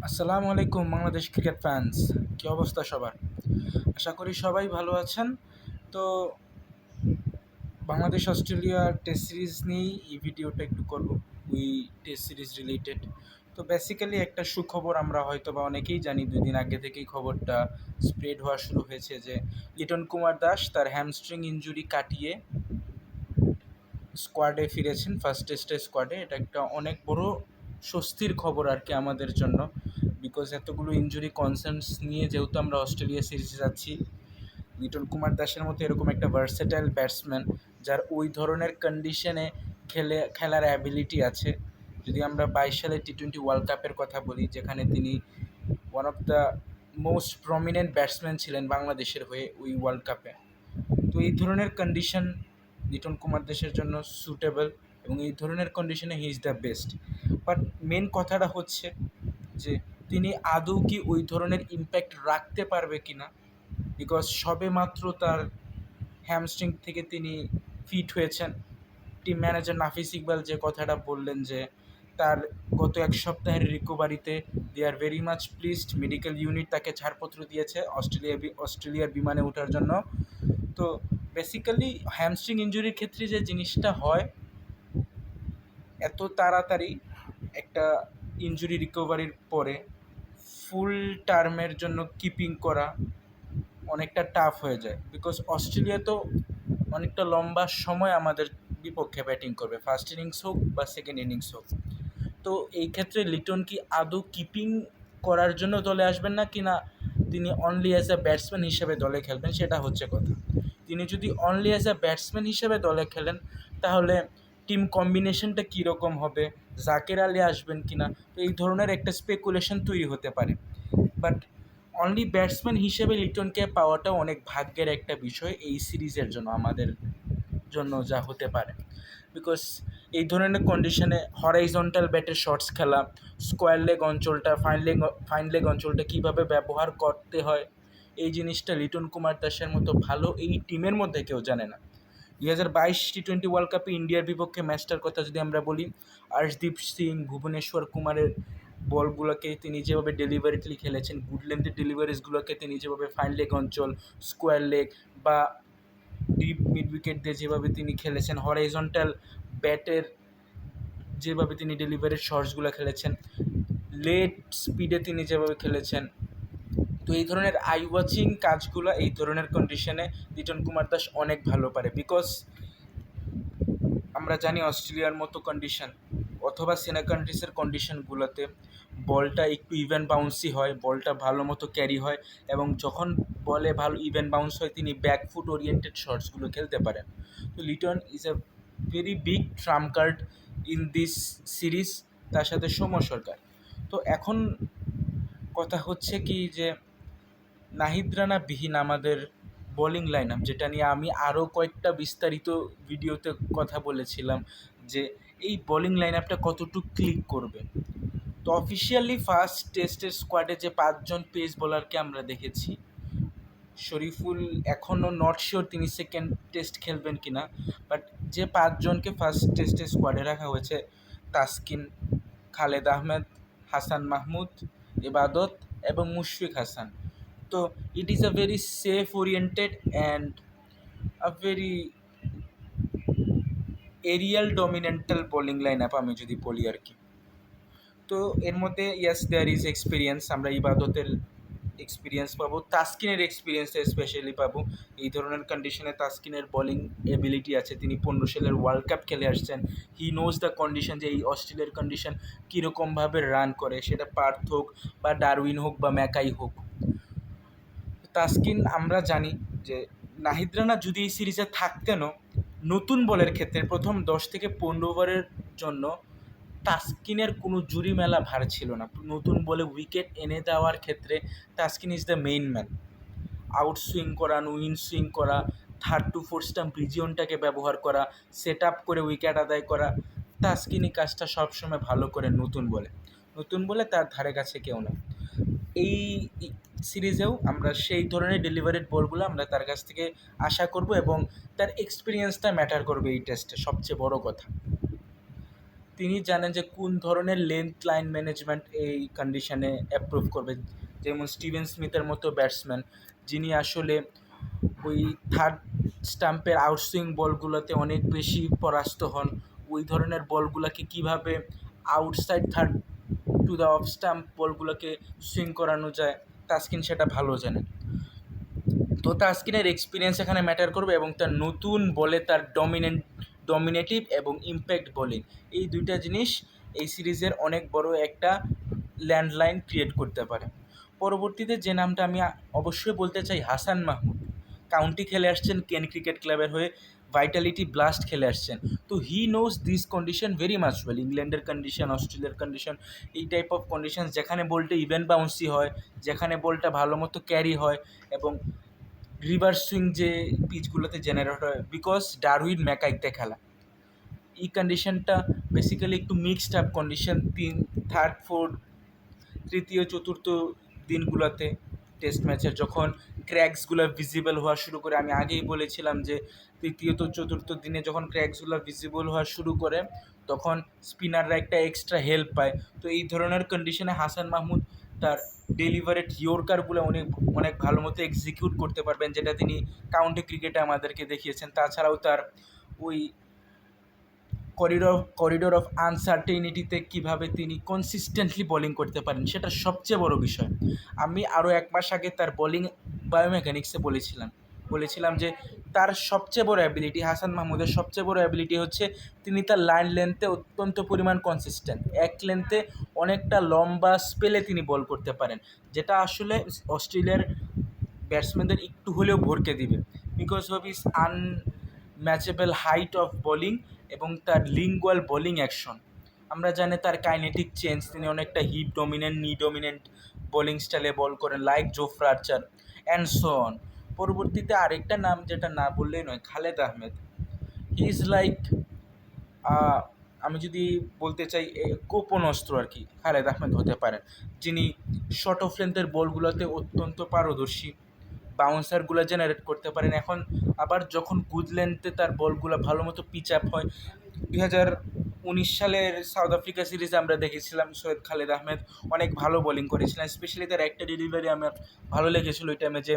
আসসালামু আলাইকুম Bangladesh cricket fans. কী অবস্থা সবার? আশা করি সবাই ভালো আছেন। তো বাংলাদেশ অস্ট্রেলিয়া টেস্ট সিরিজ নিয়েই এই ভিডিওটা একটু করব, ওই টেস্ট সিরিজ রিলেটেড। তো বেসিক্যালি একটা সুখবর আমরা হয়তো বা অনেকেই জানি, 2 দিন আগে থেকেই খবরটা স্প্রেড হওয়া শুরু হয়েছে যে লিটন কুমার দাস তার হ্যামস্ট্রিং ইনজুরি কাটিয়ে স্কোয়াডে ফিরেছেন, ফার্স্ট টেস্টের স্কোয়াডে। এটা একটা অনেক বড় স্বস্তির খবর আর কি আমাদের জন্য, বিকজ এতগুলো ইনজুরি কনসার্নস নিয়ে যেহেতু আমরা অস্ট্রেলিয়া সিরিজে যাচ্ছি, লিটন কুমার দাসের মতো এরকম একটা ভার্সেটাইল ব্যাটসম্যান যার ওই ধরনের কন্ডিশনে খেলার অ্যাবিলিটি আছে। যদি আমরা 22 সালে টি-20 ওয়ার্ল্ড কাপের কথা বলি, যেখানে তিনি one of the most prominent batsman ছিলেন বাংলাদেশের হয়ে ওই ওয়ার্ল্ড কাপে। তো এই ধরনের কন্ডিশন লিটন কুমার দাসের জন্য সুটেবল, এবং এই ধরনের কন্ডিশনে he is the best. But main কথাটা হচ্ছে যে তিনি আদৌ কি ওই ধরনের ইম্প্যাক্ট রাখতে পারবে কি না, বিকজ সবে মাত্র তার হ্যামস্ট্রিং থেকে তিনি ফিট হয়েছেন। টিম ম্যানেজার নাফিস ইকবাল যে কথাটা বললেন যে তার গত এক সপ্তাহের রিকভারিতে they are very much pleased, medical unit তাকে ছাড়পত্র দিয়েছে অস্ট্রেলিয়ার বিমানে ওঠার জন্য। তো বেসিক্যালি হ্যামস্ট্রিং ইনজুরির ক্ষেত্রে যে জিনিসটা হয়, এত তাড়াতাড়ি একটা ইনজুরি রিকভারির পরে ফুল টার্মের জন্য কিপিং করা অনেকটা টাফ হয়ে যায়, বিকজ অস্ট্রেলিয়া তো অনেকটা লম্বা সময় আমাদের বিপক্ষে ব্যাটিং করবে, ফার্স্ট ইনিংস হোক বা সেকেন্ড ইনিংস হোক। তো এই ক্ষেত্রে লিটন কি আদৌ কিপিং করার জন্য দলে আসবেন না কি না তিনি অনলি অ্যাজ এ ব্যাটসম্যান হিসেবে দলে খেলবেন, সেটা হচ্ছে কথা। তিনি যদি অনলি অ্যাজ এ ব্যাটসম্যান হিসেবে দলে খেলেন, তাহলে টিম কম্বিনেশনটা কীরকম হবে, জাকের আলী আসবেন কি না, তো এই ধরনের একটা স্পেকুলেশন তৈরি হতে পারে। বাট অনলি ব্যাটসম্যান হিসেবে লিটনকে পাওয়াটাও অনেক ভাগ্যের একটা বিষয় এই সিরিজের জন্য, আমাদের জন্য যা হতে পারে। বিকজ এই ধরনের কন্ডিশনে হরাইজন্টাল ব্যাটের শর্টস খেলা, স্কোয়ার লেগ অঞ্চলটা, ফাইন লেগ অঞ্চলটা কীভাবে ব্যবহার করতে হয়, এই জিনিসটা লিটন কুমার দাসের মতো ভালো এই টিমের মধ্যে কেউ জানে না। 2022 টি-20 ওয়ার্ল্ড কাপে ইন্ডিয়ার বিপক্ষে ম্যাচটার কথা যদি আমরা বলি, আর্শদীপ সিং, ভুবনেশ্বর কুমারের বলগুলোকে তিনি যেভাবে ডেলিভারিটলি খেলেছেন, গুড লেন্থের ডেলিভারিসগুলোকে তিনি যেভাবে ফাইন লেগ অঞ্চল, স্কোয়ার লেগ বা ডিপ মিড উইকেট দিয়ে যেভাবে তিনি খেলেছেন, হরাইজন্টাল ব্যাটের যেভাবে তিনি ডেলিভারির শর্টসগুলো খেলেছেন, লেট স্পিডে তিনি যেভাবে খেলেছেন, তো এই ধরনের আই ওয়াচিং কাজগুলো এই ধরনের কন্ডিশনে লিটন কুমার দাস অনেক ভালো পারে। বিকজ আমরা জানি অস্ট্রেলিয়ার মতো কন্ডিশন অথবা সেনা কান্ট্রিজের কন্ডিশনগুলোতে বলটা একটু ইভেন বাউন্সি হয়, বলটা ভালো মতো ক্যারি হয়, এবং যখন বলে ভালো ইভেন বাউন্স হয় তিনি ব্যাকফুট ওরিয়েন্টেড শটসগুলো খেলতে পারেন। তো Liton is a very big tram card in this series, তার সাথে সৌম্য সরকার। তো এখন কথা হচ্ছে কি যে নাহিদ রানা বিহীন আমাদের বোলিং লাইন আপ, যেটা নিয়ে আমি আরও কয়েকটা বিস্তারিত ভিডিওতে কথা বলেছিলাম যে এই বোলিং লাইন আপটা কতটুকু ক্লিক করবে। তো অফিসিয়ালি ফার্স্ট টেস্টের স্কোয়াডে যে 5জন পেস বোলারকে আমরা দেখেছি, শরীফুল এখনও নট শিওর তিনি সেকেন্ড টেস্ট খেলবেন কি না, বাট যে 5জনকে ফার্স্ট টেস্টের স্কোয়াডে রাখা হয়েছে, তাসকিন, খালেদ আহমেদ, হাসান মাহমুদ, ইবাদত এবং মুশফিক হাসান। তো it is a very safe oriented and a very aerial dominant bowling line up আমি যদি বলি আর কি। তো এর মধ্যে ইয়াস দেয়ার ইজ এক্সপিরিয়েন্স, আমরা ইবাদতের এক্সপিরিয়েন্স পাবো, তাসকিনের এক্সপিরিয়েন্সটা স্পেশালি পাবো। এই ধরনের কন্ডিশনে তাসকিনের বোলিং এবিলিটি আছে, তিনি 15 সালের ওয়ার্ল্ড কাপ খেলে আসছেন। হি নোজ দ্য কন্ডিশন, যে এই অস্ট্রেলিয়ার কন্ডিশন কীরকমভাবে রান করে, সেটা পার্থ হোক বা ডারউইন হোক বা ম্যাকাই হোক। তাসকিন আমরা জানি যে নাহিদ রানা যদি এই সিরিজে থাকতেনও, নতুন বলের ক্ষেত্রে প্রথম 10 থেকে 15 ওভারের জন্য তাসকিনের কোনো জুরি মেলা ভার ছিল না। নতুন বলে উইকেট এনে দেওয়ার ক্ষেত্রে Taskin is the main man. Out swing করা, উইন সুইং করা, থার্ড টু ফোর্থ স্টাম্প রিজিয়নটাকে ব্যবহার করা, সেট আপ করে উইকেট আদায় করা, তাসকিনই কাজটা সবসময় ভালো করে নতুন বলে তার ধারে কাছে কেউ না। এই সিরিজেও আমরা সেই ধরনের ডেলিভারিড বলগুলো আমরা তার কাছ থেকে আশা করব, এবং তার এক্সপিরিয়েন্সটা ম্যাটার করবে এই টেস্টে, সবচেয়ে বড় কথা। তিনি জানেন যে কোন ধরনের লেন্থ লাইন ম্যানেজমেন্ট এই কন্ডিশনে অ্যাপ্রুভ করবে। যেমন স্টিভেন স্মিথের মতো ব্যাটসম্যান, যিনি আসলে ওই থার্ড স্টাম্পের আউটসুইং বলগুলোতে অনেক বেশি পরাস্ত হন, ওই ধরনের বলগুলোকে কীভাবে outside third to the off stump বলগুলোকে সুইং করানো যায়, তাসকিন সেটা ভালো জানে। তো তাসকিনের এক্সপিরিয়েন্স এখানে ম্যাটার করবে, এবং তার নতুন বলে তার ডমিনেটিভ এবং ইম্প্যাক্ট বোলিং, এই দুইটা জিনিস এই সিরিজের অনেক বড় একটা ল্যান্ডলাইন ক্রিয়েট করতে পারে। পরবর্তীতে যে নামটা আমি অবশ্যই বলতে চাই, হাসান মাহমুদ। কাউন্টি খেলে আসছেন কেন ক্রিকেট ক্লাবের হয়ে, ভাইটালিটি ব্লাস্ট খেলে আসছেন। তো he knows this condition very much well, ইংল্যান্ডের কন্ডিশন, অস্ট্রেলিয়ার কন্ডিশন, এই টাইপ অফ কন্ডিশন যেখানে বলটা ইভেন বাউন্সি হয়, যেখানে বলটা ভালো মতো ক্যারি হয়, এবং রিভার্স সুইং যে পিচগুলোতে জেনারেট হয়, বিকজ ডারউইন ম্যাকাইতে খেলা। এই কন্ডিশনটা বেসিক্যালি একটু mixed up condition, third fourth তৃতীয় চতুর্থ দিনগুলোতে টেস্ট ম্যাচের যখন ক্র্যাকসগুলো ভিজিবল হওয়া শুরু করে, আমি আগেই বলেছিলাম যে তৃতীয় চতুর্থ দিনে যখন ক্র্যাকসগুলো ভিজিবল হওয়া শুরু করে তখন স্পিনাররা একটা এক্সট্রা হেল্প পায়। তো এই ধরনের কন্ডিশনে হাসান মাহমুদ তার ডেলিভারেড ইয়র্কারগুলো অনেক অনেক ভালো মতো এক্সিকিউট করতে পারবেন, যেটা তিনি কাউন্টি ক্রিকেটে আমাদেরকে দেখিয়েছেন। তাছাড়াও তার ওই করিডোর অফ আনসার্টেনিটিতে কীভাবে তিনি কনসিস্টেন্টলি বোলিং করতে পারেন, সেটা সবচেয়ে বড় বিষয়। আমি আরও 1 মাস আগে তার বোলিং বায়োমেকানিক্সে বলেছিলাম যে তার সবচেয়ে বড় অ্যাবিলিটি, হাসান মাহমুদের সবচেয়ে বড় অ্যাবিলিটি হচ্ছে তিনি তার লাইন লেন্থে অত্যন্ত পরিমাণ কনসিস্টেন্ট, এক লেন্থে অনেকটা লম্বা স্পেলে তিনি বল করতে পারেন, যেটা আসলে অস্ট্রেলিয়ার ব্যাটসম্যানদের একটু হলেও ভরকে দিবে, because of his unmatchable height of bowling এবং তার লিঙ্গুয়াল বোলিং অ্যাকশন। আমরা জানি তার কাইনেটিক চেঞ্জ, তিনি অনেকটা হিপ ডমিনেন্ট, নি ডমিনেন্ট বোলিং স্টাইলে বল করেন, like জোফরা archer and so on. পরবর্তীতে আরেকটা নাম যেটা না বললেই নয়, খালেদ আহমেদ। হি ইজ লাইক, আমি যদি বলতে চাই গোপন অস্ত্র আর কি, খালেদ আহমেদ হতে পারেন, যিনি শর্ট অফ লেন্থের বলগুলোতে অত্যন্ত পারদর্শী, বাউন্সারগুলো জেনারেট করতে পারেন। এখন আবার যখন গুড লেন্থে তার বলগুলো ভালো মতো পিচ আপ হয়, 2019 সালের সাউথ আফ্রিকা সিরিজে আমরা দেখেছিলাম সৈয়দ খালেদ আহমেদ অনেক ভালো বোলিং করেছিলেন, স্পেশালি তার একটা ডেলিভারি আমার ভালো লেগেছিলো ওই টাইমে, যে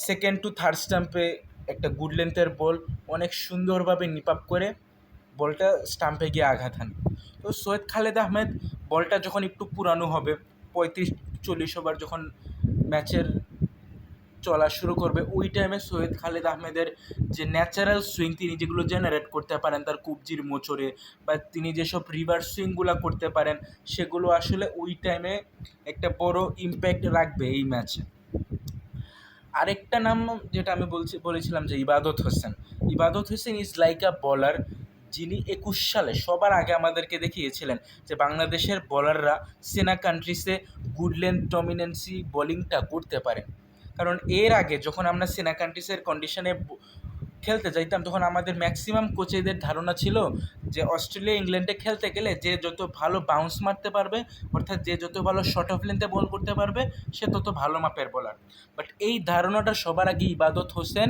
সেকেন্ড টু থার্ড স্টাম্পে একটা গুড লেন্থের বল অনেক সুন্দরভাবে নিপ আপ করে বলটা স্টাম্পে গিয়ে আঘাত হানে। তো সৈয়দ খালেদ আহমেদ বলটা যখন একটু পুরানো হবে, 35-40 ওভার যখন ম্যাচের চলা শুরু করবে, ওই টাইমে সৈয়দ খালেদ আহমেদের যে ন্যাচারাল সুইং তিনি যেগুলো জেনারেট করতে পারেন তার কবজির মোচড়ে, বা তিনি যেসব রিভার্স সুইংগুলো করতে পারেন, সেগুলো আসলে ওই টাইমে একটা বড় ইম্প্যাক্ট রাখবে এই ম্যাচে। আরেকটা নাম যেটা আমি বলেছিলাম যে ইবাদত হোসেন ইজ লাইক আ বলার, যিনি 21 সালে সবার আগে আমাদেরকে দেখিয়েছিলেন যে বাংলাদেশের বলাররা সেনা কান্ট্রিসে গুড লেন্থ ডমিনেন্সি বোলিংটা করতে পারে। কারণ এর আগে যখন আমরা সেনা কান্ট্রিসের কন্ডিশনে খেলতে যাইতাম তখন আমাদের ম্যাক্সিমাম কোচেদের ধারণা ছিল যে অস্ট্রেলিয়া ইংল্যান্ডে খেলতে গেলে যে যত ভালো বাউন্স মারতে পারবে, অর্থাৎ যে যত ভালো শর্ট অফ লেন্থে বল করতে পারবে, সে তত ভালো মাপের বোলার। বাট এই ধারণাটা সবার আগে ইবাদত হোসেন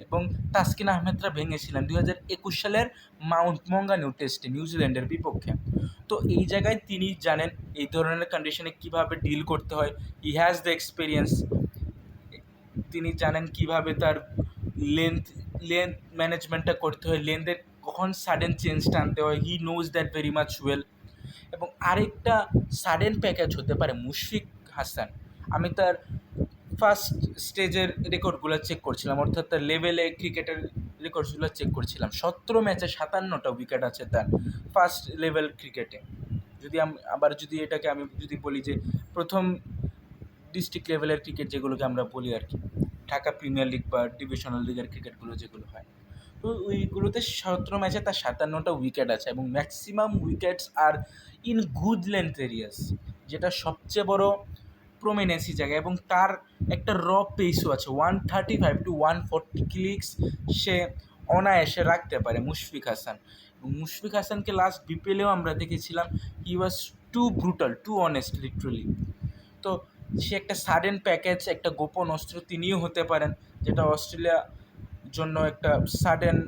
এবং তাসকিন আহমেদরা ভেঙেছিলেন 2021 সালের মাউন্ট মঙ্গানিউ টেস্টে নিউজিল্যান্ডের বিপক্ষে। তো এই জায়গায় তিনি জানেন এই ধরনের কন্ডিশনে কীভাবে ডিল করতে হয়, হি হ্যাজ দ্য এক্সপিরিয়েন্স, তিনি জানেন কিভাবে তার লেন্থ ম্যানেজমেন্টটা করতে হয়, লেন্থের কখন সাডেন চেঞ্জটা আনতে হয়, he knows that very much well. এবং আরেকটা সাডেন প্যাকেজ হতে পারে মুশফিক হাসান। আমি তার ফার্স্ট স্টেজের রেকর্ডগুলো চেক করছিলাম, অর্থাৎ তার লেভেলে ক্রিকেটের রেকর্ডসগুলো চেক করছিলাম। 17 ম্যাচে 57টা উইকেট আছে তার ফার্স্ট লেভেল ক্রিকেটে। যদি এটাকে আমি বলি যে প্রথম ডিস্ট্রিক্ট লেভেলের ক্রিকেট যেগুলোকে আমরা বলি আর কি, ঢাকা প্রিমিয়ার লিগ বা ডিভিশনাল লিগের ক্রিকেটগুলো যেগুলো হয়, তো ওইগুলোতে 17 ম্যাচে তার 57টা উইকেট আছে, এবং maximum wickets are in good length areas, যেটা সবচেয়ে বড় প্রমিনেন্সি জায়গা। এবং তার একটা র পেসও আছে, 135 to 140 ক্লিক্স সে অনায়াসে রাখতে পারে মুশফিক হাসান। মুশফিক হাসানকে লাস্ট বিপিএলেও আমরা দেখেছিলাম, he was too brutal, too honest literally. তো সে একটা সাডেন প্যাকেজ, একটা গোপন অস্ত্র তিনিও হতে পারেন, যেটা অস্ট্রেলিয়া জন্য একটা সাডেন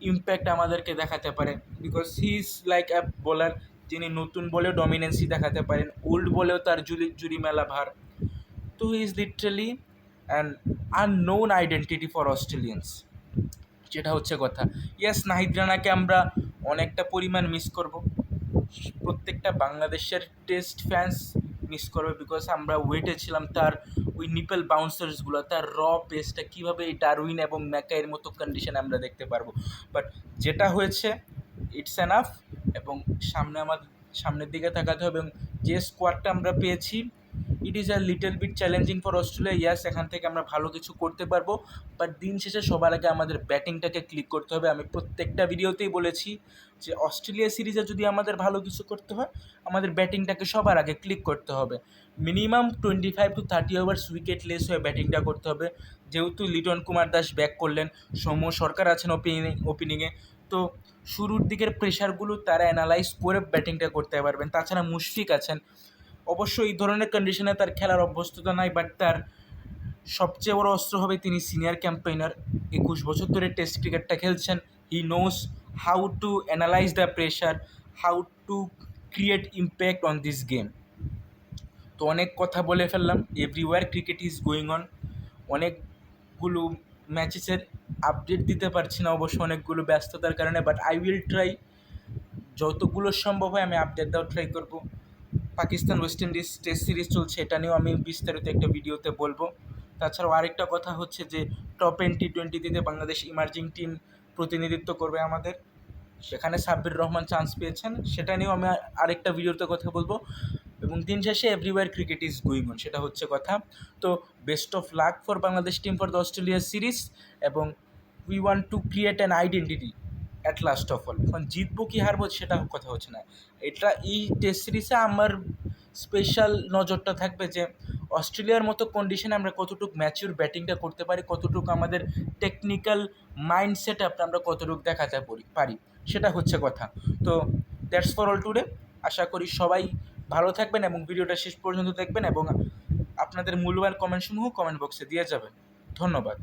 ইম্প্যাক্ট আমাদেরকে দেখাতে পারে, because he is like a bowler যিনি নতুন বলেও ডমিনেন্সি দেখাতে পারেন, ওল্ড বলেও তার জুরি মেলা ভার। তো he is literally an unknown identity for Australians, যেটা হচ্ছে কথা। ইয়েস, নাহিদ রানাকে আমরা অনেকটা পরিমাণ মিস করব, প্রত্যেকটা বাংলাদেশের টেস্ট ফ্যান্স মিস করবে, বিকজ আমরা ওয়েটে ছিলাম তার ওই নিপেল বাউন্সার্সগুলো, তার র পেসটা কীভাবে এই ডারউইন এবং ম্যাকাইয়ের মতো কন্ডিশনে আমরা দেখতে পারবো। বাট যেটা হয়েছে ইটস এনাফ, এবং সামনের দিকে তাকাতে হবে। এবং যে স্কোয়াডটা আমরা পেয়েছি, it is a little bit challenging for Australia. Yes, এখান থেকে আমরা ভালো কিছু করতে পারবো, বাট দিন শেষে সবার আগে আমাদের ব্যাটিংটাকে ক্লিক করতে হবে। আমি প্রত্যেকটা ভিডিওতেই বলেছি যে অস্ট্রেলিয়া সিরিজে যদি আমাদের ভালো কিছু করতে হয়, আমাদের ব্যাটিংটাকে সবার আগে ক্লিক করতে হবে। মিনিমাম 25 to 30 ওভার্স উইকেট লেস হয়ে ব্যাটিংটা করতে হবে। যেহেতু লিটন কুমার দাস ব্যাক করলেন, সৌম্য সরকার আছেন ওপেনিংয়ে, তো শুরুর দিকের প্রেশারগুলো তারা অ্যানালাইজ করে ব্যাটিংটা করতে পারবেন। তাছাড়া মুশফিক আছেন, অবশ্য এই ধরনের কন্ডিশনে তার খেলার অভ্যস্ততা নাই, বাট তার সবচেয়ে বড় অস্ত্র হবে তিনি সিনিয়র ক্যাম্পেইনার, 21 বছর ধরে টেস্ট ক্রিকেটটা খেলছেন। He knows how to analyse the pressure, how to create impact on this game. তো অনেক কথা বলে ফেললাম। Everywhere cricket is going on. অনেকগুলো ম্যাচেসের আপডেট দিতে পারছি না অবশ্য অনেকগুলো ব্যস্ততার কারণে, বাট আই উইল ট্রাই, যতগুলো সম্ভব হয় আমি আপডেট দেওয়ার ট্রাই করবো। Pakistan West Indies test series চলছে, এটা নিয়েও আমি বিস্তারিত একটা ভিডিওতে বলবো। তাছাড়াও আরেকটা কথা হচ্ছে যে top T20 Bangladesh emerging team প্রতিনিধিত্ব করবে আমাদের, সেখানে সাব্বির রহমান চান্স পেয়েছেন, সেটা নিয়েও আমি আরেকটা ভিডিওতে কথা বলবো। এবং দিন শেষে everywhere cricket is going on, সেটা হচ্ছে কথা। তো best of luck for Bangladesh team for the Australia series, এবং we want to create an identity at last of all. এখন জিতবো কি হারবো সেটা কথা হচ্ছে না, এটা এই টেস্ট সিরিজে আমার স্পেশাল নজরটা থাকবে যে অস্ট্রেলিয়ার মতো কন্ডিশনে আমরা কতটুকু ম্যাচিউর ব্যাটিংটা করতে পারি, কতটুকু আমাদের টেকনিক্যাল মাইন্ড সেট আপটা আমরা কতটুকু দেখাতে পারি, সেটা হচ্ছে কথা। তো দ্যাটস ফর অল টুডে। আশা করি সবাই ভালো থাকবেন এবং ভিডিওটা শেষ পর্যন্ত দেখবেন, এবং আপনাদের মূল্যবান কমেন্ট সমূহ কমেন্ট বক্সে দিয়ে যাবেন। ধন্যবাদ।